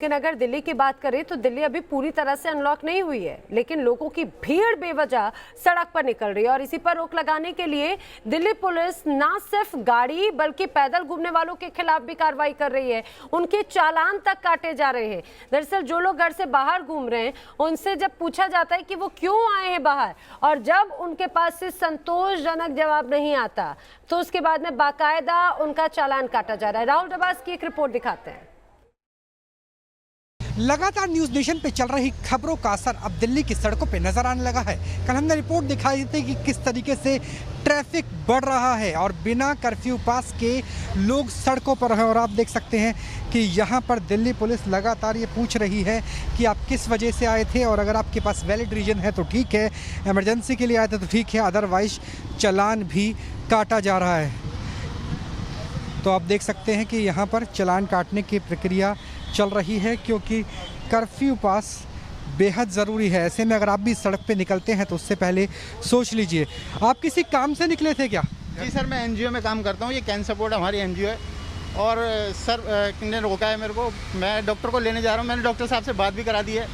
लेकिन अगर दिल्ली की बात करें तो दिल्ली अभी पूरी तरह से अनलॉक नहीं हुई है, लेकिन लोगों की भीड़ बेवजह सड़क पर निकल रही है और इसी पर रोक लगाने के लिए दिल्ली पुलिस ना सिर्फ गाड़ी बल्कि पैदल घूमने वालों के खिलाफ भी कार्रवाई कर रही है। उनके चालान तक काटे जा रहे हैं। दरअसल जो लोग घर से बाहर घूम रहे हैं उनसे जब पूछा जाता है कि वो क्यों आए हैं बाहर, और जब उनके पास से संतोषजनक जवाब नहीं आता तो उसके बाद में बाकायदा उनका चालान काटा जा रहा है। राहुल डबास की एक रिपोर्ट दिखाते हैं। लगातार न्यूज नेशन पे चल रही खबरों का असर अब दिल्ली की सड़कों पे नजर आने लगा है। कल हमने रिपोर्ट दिखाई थी कि किस तरीके से ट्रैफिक बढ़ रहा है और बिना कर्फ्यू पास के लोग सड़कों पर हैं। और आप देख सकते हैं कि यहाँ पर दिल्ली पुलिस लगातार ये पूछ रही है कि आप किस वजह से आए थे, और अगर आपके पास वैलिड रीजन है तो ठीक है, इमरजेंसी के लिए आए थे तो ठीक है, अदरवाइज चालान भी काटा जा रहा है। तो आप देख सकते हैं कि यहाँ पर चालान काटने की प्रक्रिया चल रही है क्योंकि कर्फ्यू पास बेहद ज़रूरी है। ऐसे में अगर आप भी सड़क पे निकलते हैं तो उससे पहले सोच लीजिए। आप किसी काम से निकले थे क्या? जी सर, मैं एनजीओ में काम करता हूँ। ये कैन सपोर्ट हमारी एनजीओ है और सर ने रोका है मेरे को। मैं डॉक्टर को लेने जा रहा हूँ। मैंने डॉक्टर साहब से बात भी करा दी है।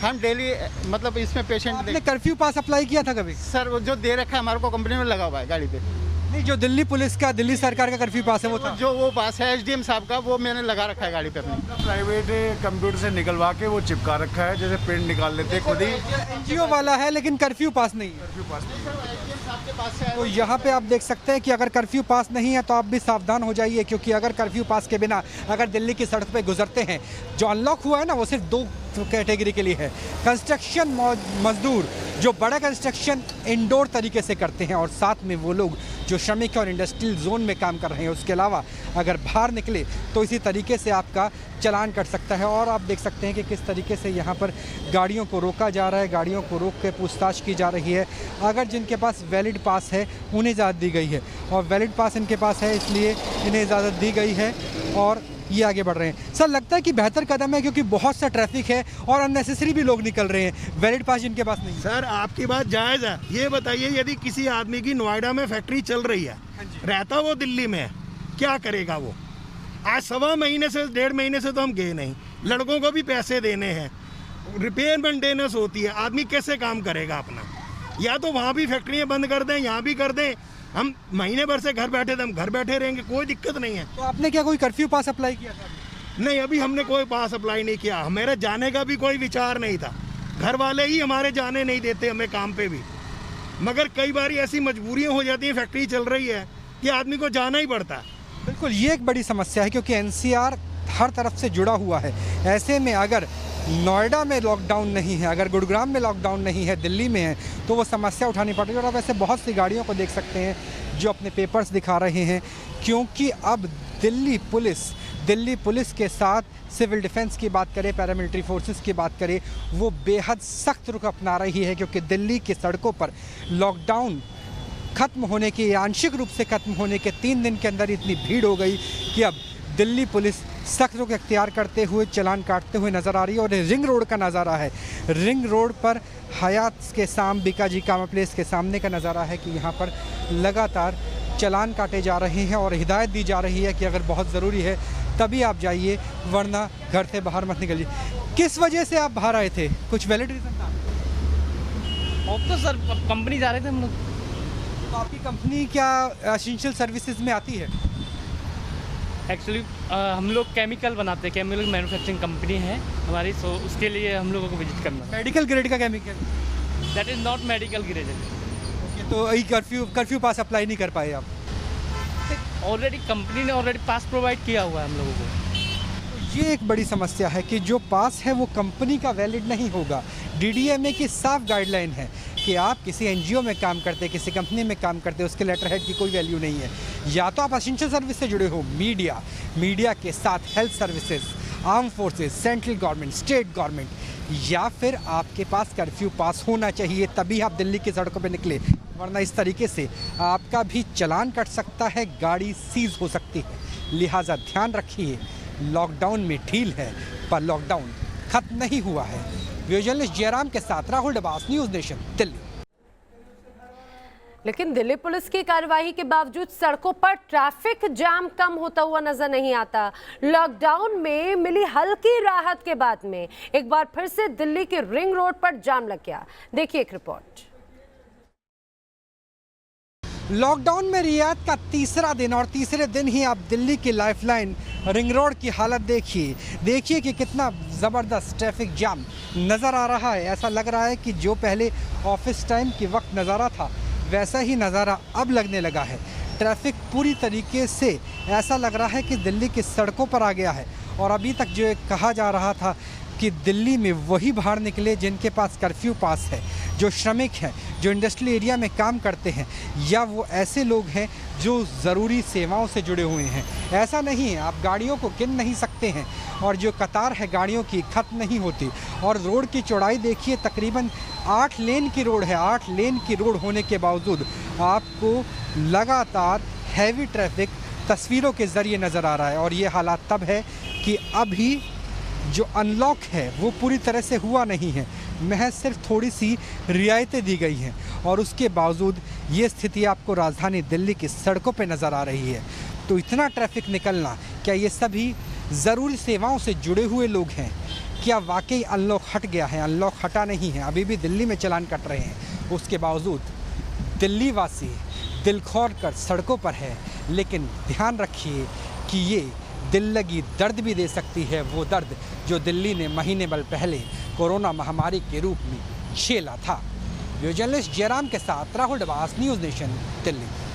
हम डेली मतलब इसमें पेशेंट आपने कर्फ्यू पास अप्लाई किया था कभी? सर वो जो दे रखा है हमारे को कंपनी में लगा हुआ है गाड़ी पे। नहीं, जो दिल्ली पुलिस का, दिल्ली सरकार का कर्फ्यू पास है वो था? जो वो पास है एसडीएम साहब का, वो मैंने लगा रखा है गाड़ी पे अपनी। प्राइवेट कंप्यूटर से निकलवा के वो चिपका रखा है, जैसे प्रिंट निकाल लेते हैं खुद ही। एनजीओ वाला है लेकिन कर्फ्यू पास नहीं है। कर्फ्यू पास नहीं। तो यहाँ पे आप देख सकते हैं कि अगर कर्फ्यू पास नहीं है तो आप भी सावधान हो जाइए, क्योंकि अगर कर्फ्यू पास के बिना अगर दिल्ली की सड़क पे गुजरते हैं, जो अनलॉक हुआ है ना वो सिर्फ दो कैटेगरी के लिए है। कंस्ट्रक्शन मजदूर जो बड़ा कंस्ट्रक्शन इंडोर तरीके से करते हैं, और साथ में वो लोग जो श्रमिक और इंडस्ट्रियल जोन में काम कर रहे हैं। उसके अलावा अगर बाहर निकले तो इसी तरीके से आपका चालान कट सकता है। और आप देख सकते हैं कि किस तरीके से यहाँ पर गाड़ियों को रोका जा रहा है, गाड़ियों को रोक के पूछताछ की जा रही है। अगर जिनके पास वैलिड पास है उन्हें इजाज़त दी गई है, और वैलिड पास इनके पास है इसलिए इन्हें इजाज़त दी गई है और ये आगे बढ़ रहे हैं। सर, लगता है कि बेहतर कदम है क्योंकि बहुत सा ट्रैफिक है और अननेसेसरी भी लोग निकल रहे हैं, वैलिड पास जिनके पास नहीं। सर, आपकी बात जायज़ है। ये बताइए, यदि किसी आदमी की नोएडा में फैक्ट्री चल रही है, रहता वो दिल्ली में है, क्या करेगा वो? आज 1.25 महीने से 1.5 महीने से तो हम गए नहीं। लड़कों को भी पैसे देने हैं, रिपेयर मेंटेनेंस होती है, आदमी कैसे काम करेगा अपना? या तो वहाँ भी फैक्ट्रियाँ बंद कर दें, यहाँ भी कर दें। हम महीने भर से घर बैठे थे, हम घर बैठे रहेंगे, कोई दिक्कत नहीं है। तो आपने क्या कोई कर्फ्यू पास अप्लाई किया था? नहीं, अभी हमने कोई पास अप्लाई नहीं किया। मेरे जाने का भी कोई विचार नहीं था। घर वाले ही हमारे जाने नहीं देते हमें काम पे भी। मगर कई बार ऐसी मजबूरियां हो जाती हैं, फैक्ट्री चल रही है, कि आदमी को जाना ही पड़ता है। बिल्कुल, ये एक बड़ी समस्या है क्योंकि एनसीआर हर तरफ से जुड़ा हुआ है। ऐसे में अगर नोएडा में लॉकडाउन नहीं है, अगर गुरुग्राम में लॉकडाउन नहीं है, दिल्ली में है, तो वो समस्या उठानी पड़ेगी। और अब ऐसे बहुत सी गाड़ियों को देख सकते हैं जो अपने पेपर्स दिखा रहे हैं, क्योंकि अब दिल्ली पुलिस के साथ सिविल डिफेंस की बात करें, पैरामिलिट्री फोर्सेस की बात करें, वो बेहद सख्त रुख अपना रही है क्योंकि दिल्ली की सड़कों पर लॉकडाउन खत्म होने की, आंशिक रूप से खत्म होने के 3 दिन के अंदर इतनी भीड़ हो गई कि अब दिल्ली पुलिस सख्त रुख इख्तियार करते हुए चालान काटते हुए नज़र आ रही है। और रिंग रोड का नज़ारा है, रिंग रोड पर हयात के साम बीकाजी कामा प्लेस के सामने का नज़ारा है कि यहाँ पर लगातार चालान काटे जा रहे हैं और हिदायत दी जा रही है कि अगर बहुत ज़रूरी है तभी आप जाइए, वरना घर से बाहर मत निकलिए। किस वजह से आप बाहर आए थे? कुछ वैलिड रीज़न था? अब तो सर कंपनी जा रहे थे हम लोग। तो आपकी कंपनी क्या एसेंशियल सर्विसेज में आती है? एक्चुअली हम लोग केमिकल बनाते हैं, केमिकल मैन्युफैक्चरिंग कंपनी है हमारी, सो उसके लिए हम लोगों को विजिट करना है। मेडिकल ग्रेड का chemical? That is not medical grade. Okay, तो यही कर्फ्यू पास अप्लाई नहीं कर पाए आप? ऑलरेडी कंपनी ने ऑलरेडी पास प्रोवाइड किया हुआ है हम लोगों को। ये एक बड़ी समस्या है कि जो पास है वो कंपनी का वैलिड नहीं होगा। डीडीएमए की साफ गाइडलाइन है कि आप किसी एनजीओ में काम करते, किसी कंपनी में काम करते, उसके लेटर हेड की कोई वैल्यू नहीं है। या तो आप एसेंशियल सर्विस से जुड़े हो, मीडिया के साथ health services, arm forces, central government, state government, या फिर आपके पास कर्फ्यू पास होना चाहिए, तभी आप दिल्ली की सड़कों पर निकले, वरना इस तरीके से आपका भी चालान कट सकता है, गाड़ी सीज हो सकती है। लिहाजा ध्यान रखिए, लॉकडाउन में ढील है पर लॉकडाउन खत्म नहीं हुआ है। वीडियो जर्नलिस्ट जयराम के साथ राहुल डबास, न्यूज़ नेशन, दिल्ली। लेकिन दिल्ली पुलिस की कार्यवाही के बावजूद सड़कों पर ट्रैफिक जाम कम होता हुआ नजर नहीं आता। लॉकडाउन में मिली हल्की राहत के बाद में एक बार फिर से दिल्ली के रिंग रोड पर जाम लग गया। देखिए एक रिपोर्ट। लॉकडाउन में रियायत का तीसरा दिन और तीसरे दिन ही आप दिल्ली की लाइफलाइन रिंग रोड की हालत देखिए कि कितना ज़बरदस्त ट्रैफिक जाम नज़र आ रहा है। ऐसा लग रहा है कि जो पहले ऑफिस टाइम के वक्त नज़ारा था वैसा ही नज़ारा अब लगने लगा है। ट्रैफिक पूरी तरीके से ऐसा लग रहा है कि दिल्ली की सड़कों पर आ गया है। और अभी तक जो कहा जा रहा था कि दिल्ली में वही बाहर निकले जिनके पास कर्फ्यू पास है, जो श्रमिक हैं, जो इंडस्ट्रियल एरिया में काम करते हैं, या वो ऐसे लोग हैं जो ज़रूरी सेवाओं से जुड़े हुए हैं। ऐसा नहीं है, आप गाड़ियों को गिन नहीं सकते हैं और जो कतार है गाड़ियों की खत्म नहीं होती। और रोड की चौड़ाई देखिए, तकरीबन 8 लेन की रोड है। 8 लेन की रोड होने के बावजूद आपको लगातार हैवी ट्रैफिक तस्वीरों के ज़रिए नज़र आ रहा है। और ये हालात तब है कि अभी जो अनलॉक है वो पूरी तरह से हुआ नहीं है, महज सिर्फ थोड़ी सी रियायतें दी गई हैं और उसके बावजूद ये स्थिति आपको राजधानी दिल्ली की सड़कों पे नज़र आ रही है। तो इतना ट्रैफिक निकलना, क्या ये सभी ज़रूरी सेवाओं से जुड़े हुए लोग हैं? क्या वाकई अनलॉक हट गया है? अनलॉक हटा नहीं है, अभी भी दिल्ली में चालान कट रहे हैं। उसके बावजूद दिल्ली वासी दिल खोल कर सड़कों पर है। लेकिन ध्यान रखिए कि ये दिल लगी दर्द भी दे सकती है, वो दर्द जो दिल्ली ने महीने भर पहले कोरोना महामारी के रूप में झेला था। वीडियो जर्नलिस्ट जयराम के साथ राहुल डबास, न्यूज़ नेशन, दिल्ली।